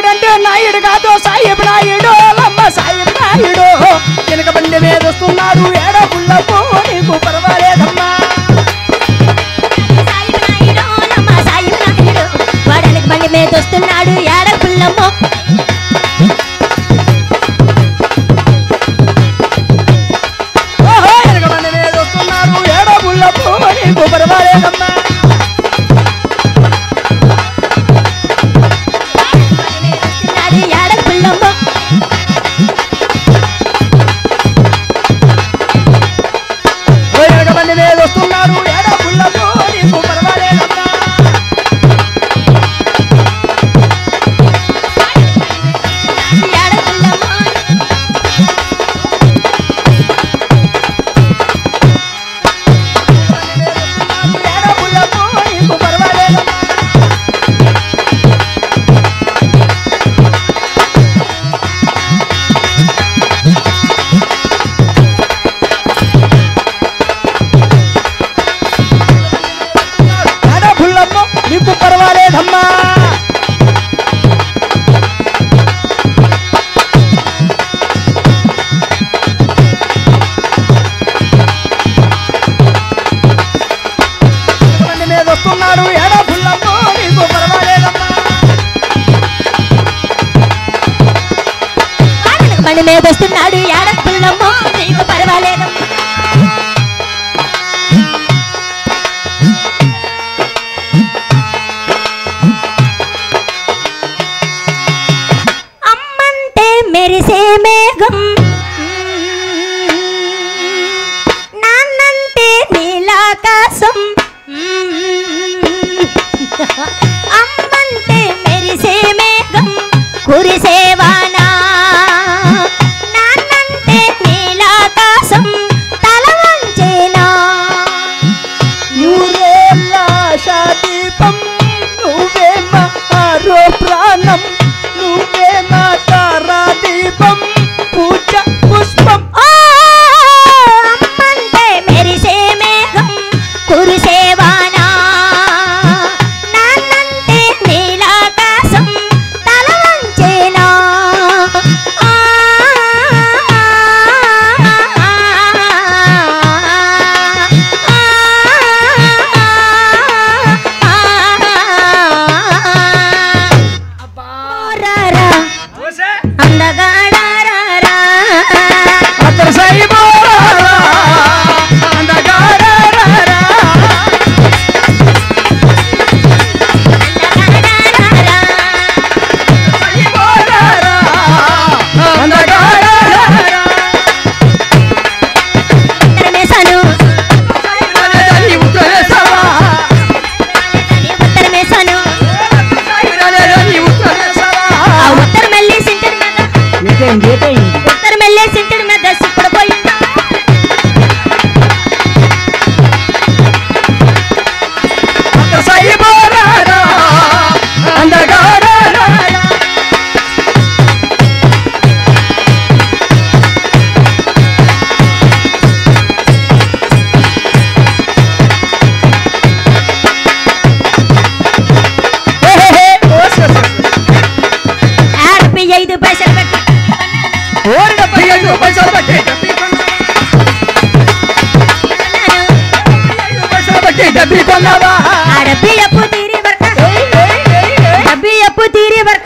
నాయుడంటే నాయుడు కాదు సాయిబ్ నాయుడు లమ్మ సాయిబ్ నాయుడు వెనక బండి మీద వస్తున్నాడు ఏడ పుల్లపు నీకు పర్వాలేదమ్మా సాయిబ్ నాయుడు లమ్మ సాయిబ్ నాయుడు వాడనికి బండి మీద వస్తున్నాడు ఏడ పుల్లమ్మో వెనక బండి మీద వస్తున్నాడు ఏడ పుల్లపు నీకు పర్వాలేదమ్మా బండి మీద వస్తున్నాడు ఏడ పుల్లమ్మో నీకు పర్వాలేదు అమ్మంటే మెరిసే మేఘం నాన్నంటే నీలాకాశం అమ్మంటే మెరిసే మేఘం కురిసేవానా నాన్నంటే నీలాకాశం తల వంచేనా నూరేళ్ళ దీపం నువ్వే మా ఆరో ప్రాణం నువ్వే మా తారా దీపం పూజ పుష్పం అమ్మంటే మెరిసే మేఘం కురిసేవానా నాన్నంటే నీలాకాశం తల వంచేనా అందగాడారా అతను సాయిబో ఉత్తర మెల్లే సింటడి మీద సిప్పడిపోయిందా ఆర్పి 5 పైసలు పెట్టి డబ్బి కొన్నావా డబ్బి అప్పు తీరి వర్క డబ్బి అప్పు తీరి వర్క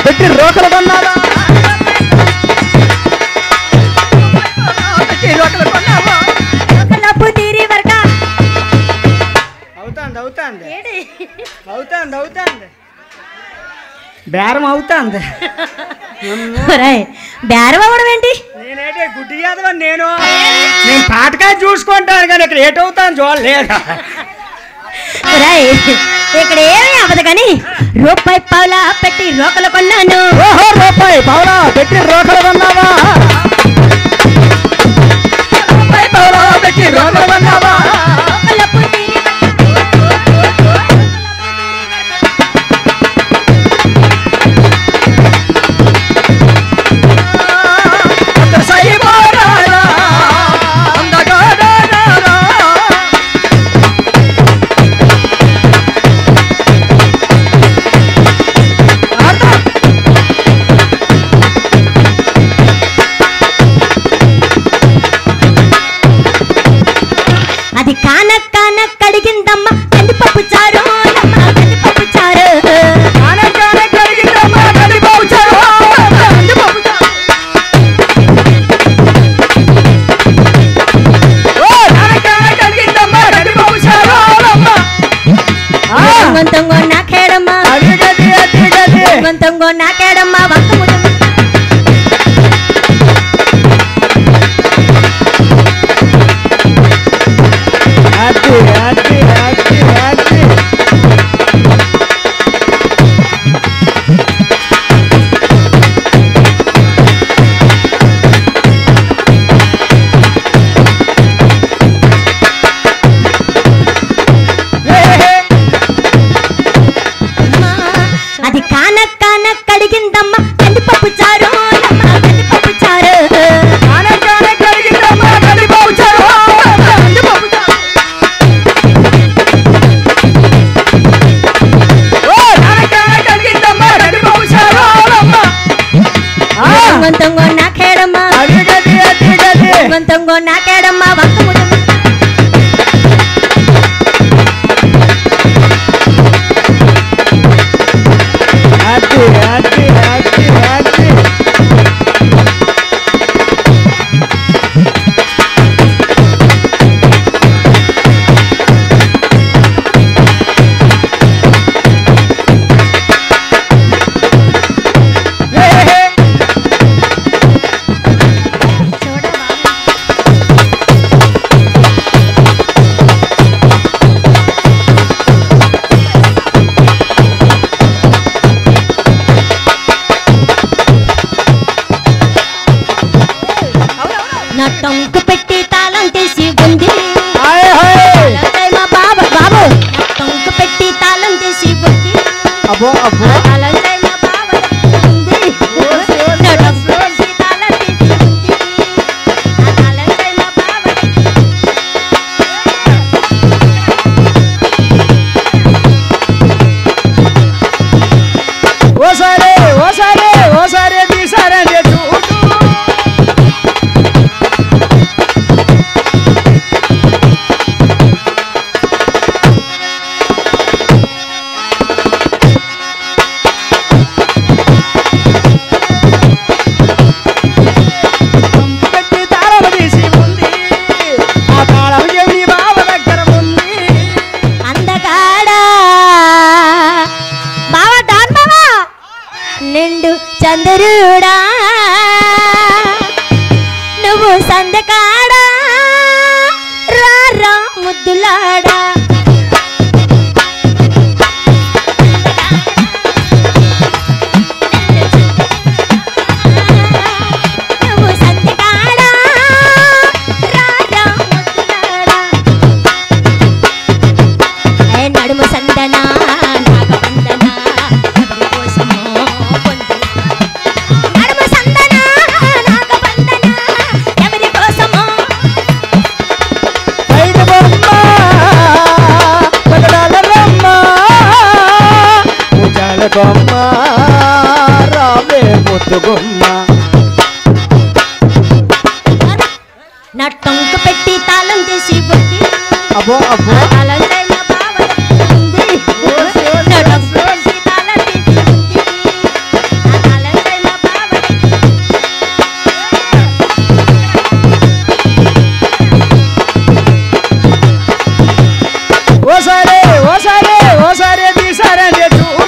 పెట్టి రోకలు కొన్నారా అప్పు తీరి వర్క అవుతాంది బేరం అవుతాంది బేరం అవ్వడం ఏంటి నేనేంటి గుడ్డి యాదవ నేను పాటకాయ చూసుకుంటాను కానీ ఇక్కడ ఏటవుతాను చూడలేదు ఇక్కడ ఏమీ అవ్వదు కానీ రూపాయి పావులా పెట్టి రోకలు కొన్నాను. ఓహో రూపాయి పావులా పెట్టి రోకలు కొన్నావా? రూపాయి పావులా పెట్టి రోకలు కొన్నావా? అది కాన కాన కడిగిందమ్మ కందిపప్పు చారు, కందిపప్పు చారు. కాన కాన కడిగిందమ్మ కందిపప్పు చారు, కందిపప్పు చారు. ఓ కాన కాన కడిగిందమ్మ కందిపప్పు చారు అమ్మ. గొంతంగో నాకేడమ్మ, అది గది అది గది. గొంతంగో నాకేడమ్మ వంకముడు. అది అది అది అది. అది కాన కాన కడిగిందమ్మ కందిపప్పు చారు, కందిపప్పు చారు. కాన కాన కడిగిందమ్మ కందిపప్పు చారు, కందిపప్పు చారు. ఓ కాన కాన కడిగిందమ్మ కందిపప్పు చారు అమ్మ. గొంతంగో నాకేడమ్మ, అది గది అది గది. గొంతంగో నాకేడమ్మ వంకముడు. అది అది అది అది. నా టంకు పెట్టి తాళం తీసి ఉంది. Hi hi. మా బాబు బాబు నా టంకు పెట్టి తాళం తీసి ఉంది. అబ్బో అబ్బో. తాళం చేయి మా బాబు ఉంది. నా టంకు పెట్టి తాళం తీసి ఉంది. ఆ తాళం చేయి మా బాబు. ఓసారి ఓసారి ఓసారి తీసారండి చూడు. పెట్టి తాళం తీసి ఉంది, ఆ తాళం చెవి బావ దగ్గర ఉంది. అందగాడా బావ డాన్ బావా నిండు చంద్రుడా నువ్వు సందకాడా రా రా ముద్దులాడా. నువ్వు సందకాడా రా రా ముద్దులాడా. ఏ నడుము సందనా నాగవందనా ఎవరి కోసమో పొందనా. నడుము సందనా నాగవందనా ఎవరి కోసమో. ఐదు బొమ్మ పగడాల రమ్మ, ముజాల కొమ్మ రావే ముద్దుగుమ్మ. నా టంకు పెట్టి తాళం తీసి ఉంది. అబ్బో అబ్బో. తాళం చేయి మా బావ ఉంది. నా టంకు పెట్టి తాళం తీసి ఉంది. ఆ తాళం చేయి మా బావ. ఓసారి ఓసారి ఓసారి తీసారండి చూడు.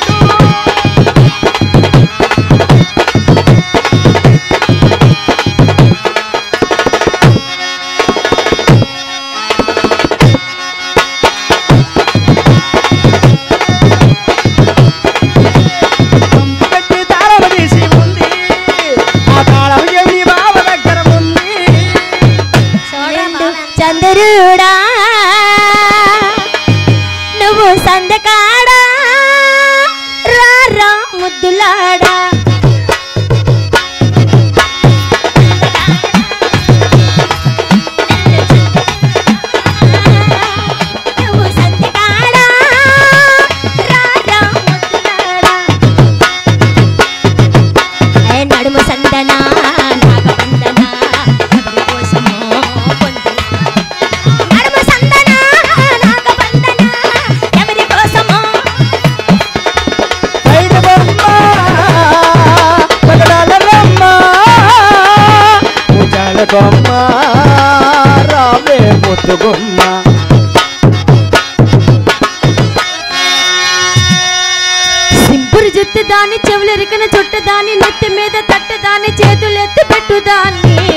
దాన్ని చేతులెత్తి పెట్టుదాన్ని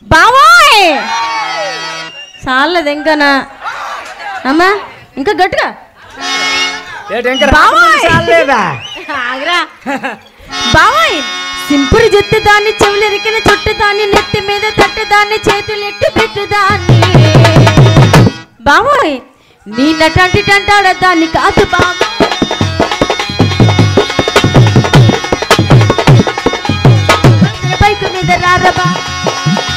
బావోయ్ చాలలేదు ఇంకానా అమ్మా ఇంకా గట్టిగా బావోయ్ ఆగ్రా బావోయ్ సింపురు జుట్టు దాన్ని చెవులెరికిన చుట్టు దాన్ని నెత్తి మీద తట్టు దాన్ని చేతులెట్టి పెట్టుదాన్ని బావోయ్ నీ నటంటి టంటాడ దాన్ని కాదు బావా బైకు మీద రారబా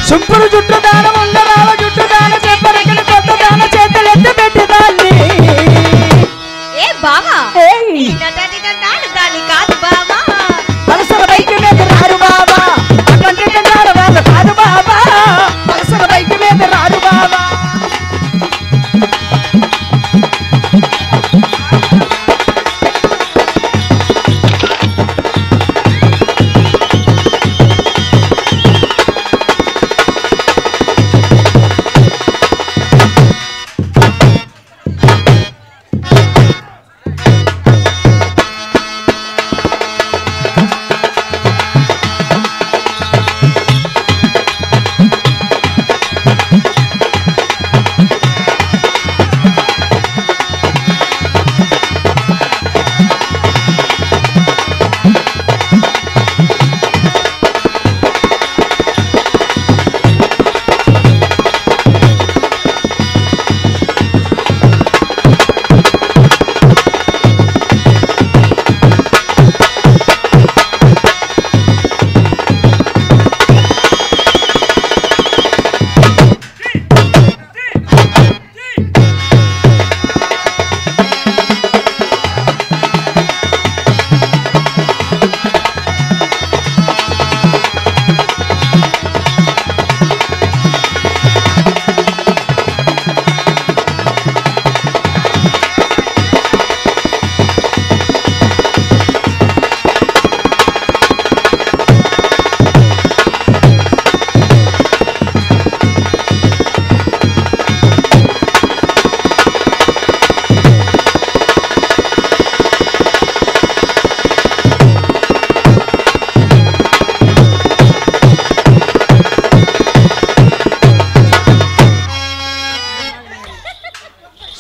సింపురు జుట్టు దాన ఉంగరాల జుట్టు దాన చెప్పరికిన కొత్త దాన చేతులెత్తి పెట్టుదాన్ని ఏ బావా నీ నటంటి టంటాడ దాన్ని కాదు బావా పల్సర్ బైక్ మీద రారు బాబా అటువంటి టంటాడ వాళ్ళు కాదు బాబా పల్సర్ బైక్ మీద రారు బాబా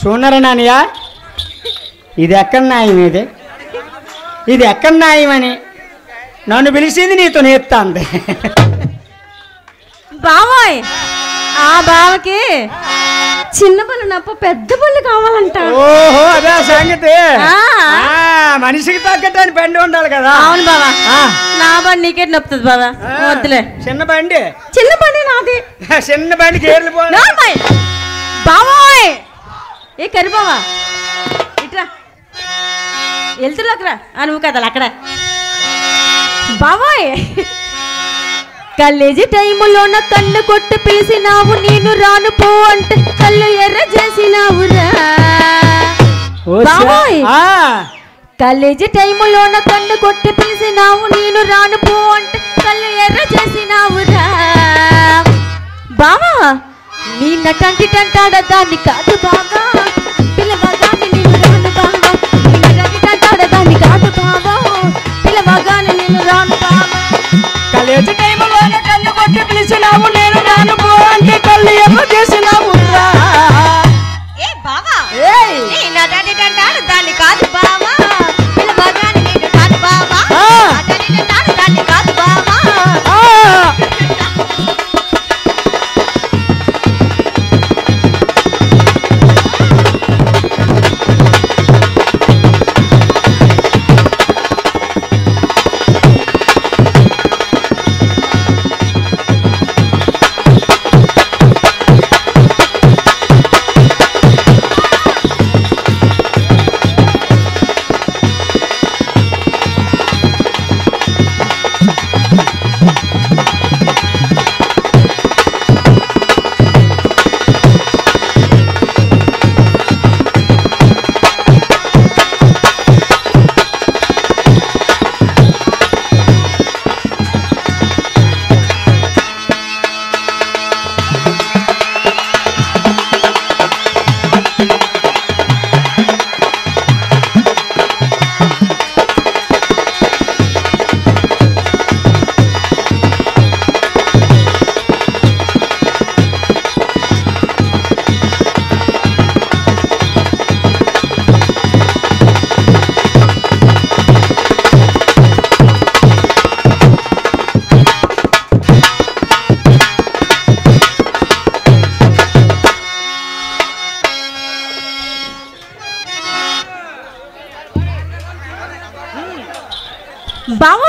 చూడరా నాన్నయ్య ఇది ఎక్కడ న్యాయం ఇది ఎక్కడ న్యాయం అని నన్ను పిలిచింది నీతో నేర్తా అంది బావోయ్ ఆ బావకి చిన్న పళ్ళు నప్ప పెద్ద పళ్ళు కావాలంట ఓహో అదే సంగతి మనిషికి తగ్గట్టు అని బండి ఉండాలి కదా అవును బావా నా బండి నీకే నొప్పుతుంది బావా వద్దులే చిన్న బండి నాది చిన్న బండి గేర్లు బావోయ్ ఏ కరి బావా ఇట్రా వెళ్తులోకరా నువ్వు కదా అక్కడ బావోయ్ కాలేజీ టైములోన కన్ను కొట్టి పిలిచినావు నేను రాను పో అంటే కళ్ళు ఎర్ర చేసినావురా బావోయ్ కాలేజీ టైములోన కన్ను కొట్టి పిలిచినావు నేను రాను పో అంటే కళ్ళు ఎర్ర చేసినావురా బావా నీ నటంటి టంటాడ దాన్ని కాదు బాగా పిలవగానే నేను రాను బావా నీ నటంటి టంటాడ దాన్ని కాదు బావా పిలవగానే నేను రాను బావా కాలేజీ టైంలో కన్ను కొట్టి పిలిచినావు నేను రాను పో అంటే కళ్ళు ఏమో చేసినావు ఏ బావా నీ నటంటి టంటాడ దాన్ని కాదు బావా పిలవగానే నేను రాను బావా నటంటి టంటాడ దాన్ని కాదు బావా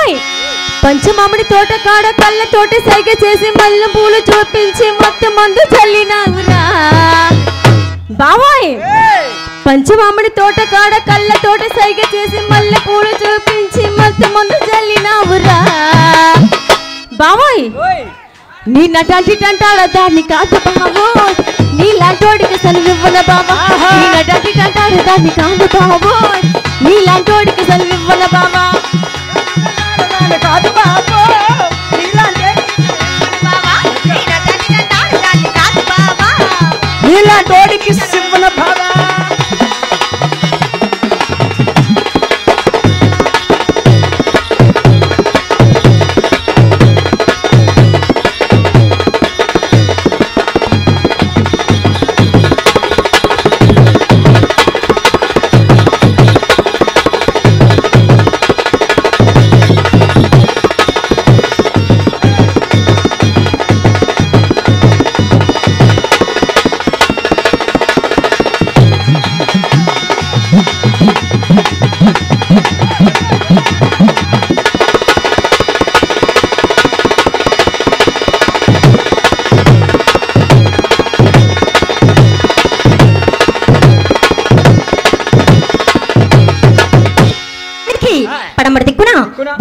బాబాయ్ పంచమామిడి తోట కాడ కళ్ళతోటి సైగ చేసి మల్లె పూలు చూపించి మొత్తం మందు చల్లినావురా బాబాయ్ పంచమామిడి తోట కాడ కళ్ళతోటి సైగ చేసి మల్లె పూలు చూపించి మొత్తం మందు చల్లినావురా బాబాయ్ నీ నటాంటి టంటాడ దాన్ని కాదు బాబు నీలాంటోడికి సెలవివ్వన బాబా నీ నటాంటి టంటాడ దాన్ని కాదు బాబు నీలాంటోడికి సెలవివ్వన బాబా కాదు బాబు నీలాంటోడికి శివన బాబా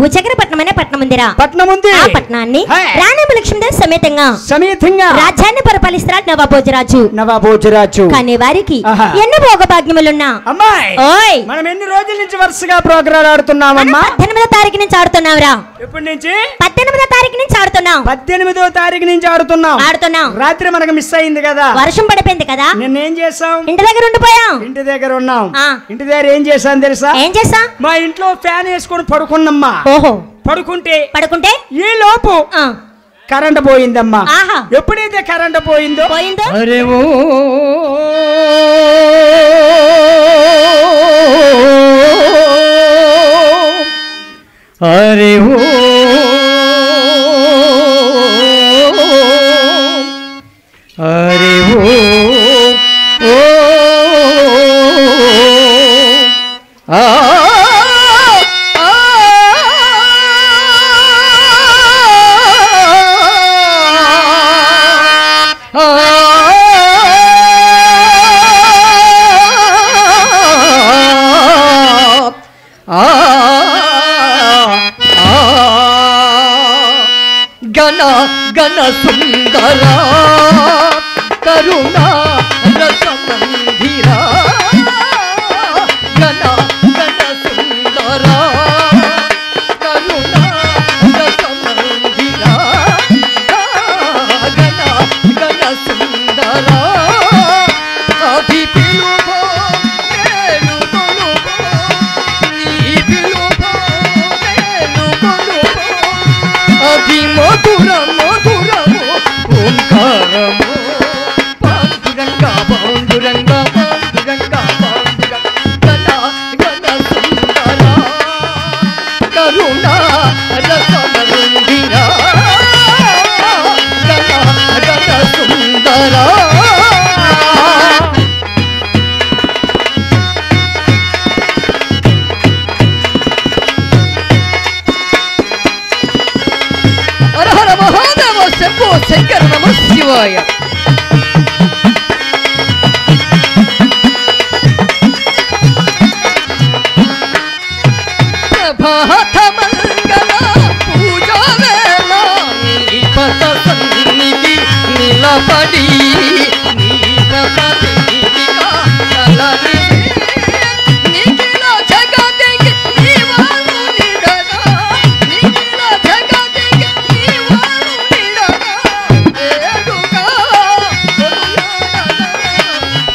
భూచక్రపట్నం అనే పట్నం ఉందిరా పట్నం ఉంది ఆ పట్నాన్ని రాణి లక్ష్మీదేవి సమేతంగా రాజ్యాన్ని పరిపాలిస్తున్నాడు నవాబోజరాజు కానీ వారికి ఎన్నో భోగ భాగ్యములున్నా అమ్మాయి ఓయ్ మనం ఎన్ని రోజుల నుంచి వరుసగా ప్రోగ్రామ్ ఆడుతున్నామమ్మా 18వ తారీఖు నుంచి ఆడుతున్నావురా ఎప్పటి నుంచి 18వ తారీఖు నుంచి ఆడుతున్నాం 18వ తారీఖు నుంచి ఆడుతున్నాం రాత్రి మనకు మిస్ అయింది కదా వర్షం పడిపోయింది కదా నిన్నేం చేసాం ఇంటి దగ్గర ఉండిపోయాం ఇంటి దగ్గర ఉన్నాం ఇంటి దగ్గర ఏం చేసాం తెలుసా మా ఇంట్లో ఫ్యాన్ వేసుకొని పడుకున్నమ్మా ఓహో పడుకుంటే ఈ లోపు కరెంట్ పోయిందమ్మా ఎప్పుడైతే కరెంట్ పోయిందో అరే ఓ అరే ఓ అరే ఓ గణ సుందర కరుణ రసమందిరా గణ సుందర కరుణ రసమందిరా గణ సుందర అభి పిలువో నేను కొలువో నీ పిలువో నేను కొలువో అభి మధురము ఓంకారము పాండురంగా పాండురంగా పాండురంగా పాండురంగా గణ సుందర కరుణ రసమందిరా గణ సుందర శంకర నమ శివాయ ప్రభాత మంగళ పూజా వేళ నీ పద సన్నిధి నిలబడి నీ ప్రతినిధిగా కలరి నిఖిల జగతికి నీవాను నిడగా నిఖిల జగతికి నీవాను నిడగా ఏడుగా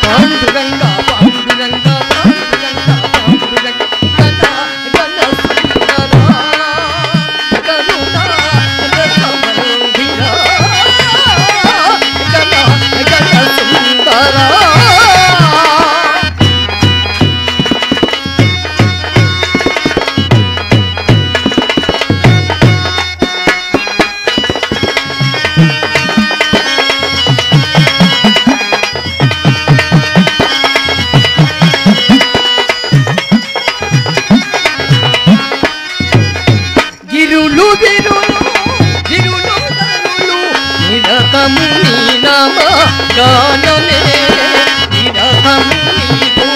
పాండురంగా పాండురంగా పాండురంగా పాండురంగా గణ సుందర కరుణ రసమందిరా గణ గానమే విరహం నీకు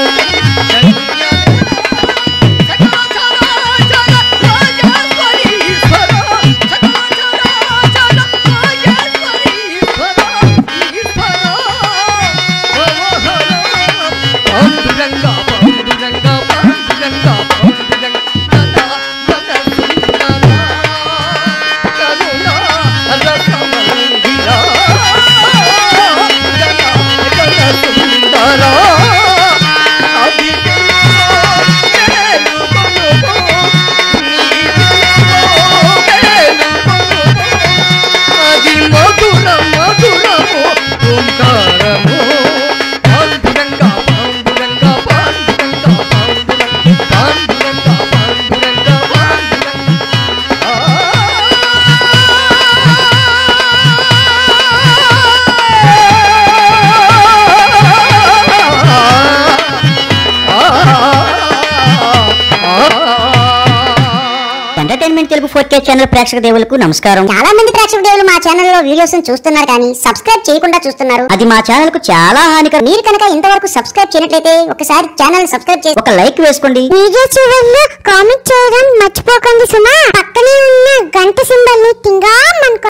ఎంటర్టైన్మెంట్ తెలుగు 4K ఛానల్ ప్రేక్షక దేవులకు నమస్కారం. చాలా మంది ప్రేక్షక దేవులు మా ఛానల్ లో వీడియోస్ చూస్తున్నారు కానీ సబ్స్క్రైబ్ చేయకుండా చూస్తున్నారు. అది మా ఛానల్ కు చాలా హానికరం. మీరు కనుక ఇంతవరకు సబ్స్క్రైబ్ చేయనట్లయితే ఒకసారి ఛానల్ సబ్స్క్రైబ్ చేసి ఒక లైక్ వేసుకోండి. వీడియో చివరిలో కామెంట్ చేయడం మర్చిపోకండి సుమా. పక్కనే ఉన్న గంట సింబల్ ని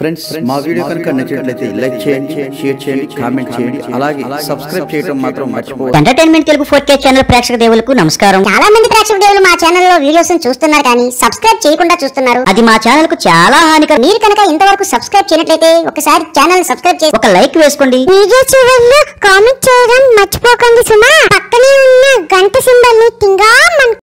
ఫ్రెండ్స్, మా వీడియో కనుక నచ్చినట్లయితే లైక్ చేయండి, షేర్ చేయండి, కామెంట్ చేయండి, అలాగే సబ్స్క్రైబ్ చేయడం మాత్రం మర్చిపోవద్దు. ఎంటర్టైన్మెంట్ తెలుగు 4K ఛానల్ ప్రేక్షక దేవులకు నమస్కారం. చాలా మంది ప్రేక్షక దేవులు మా ఛానల్ లో వీడియోస్ చూస్తున్నారు కానీ సబ్స్క్రైబ్ చేయకుండా చూస్తున్నారు. అది మా ఛానల్ కు చాలా హానికరం. మీరు కనుక ఇంతవరకు సబ్స్క్రైబ్ చేయనట్లయితే ఒకసారి ఛానల్ సబ్స్క్రైబ్ చేసి ఒక లైక్ వేసుకోండి. వీడియో చివరిలో కామెంట్ చేయడం మర్చిపోకండి సుమా. పక్కనే ఉన్న గంట సింబల్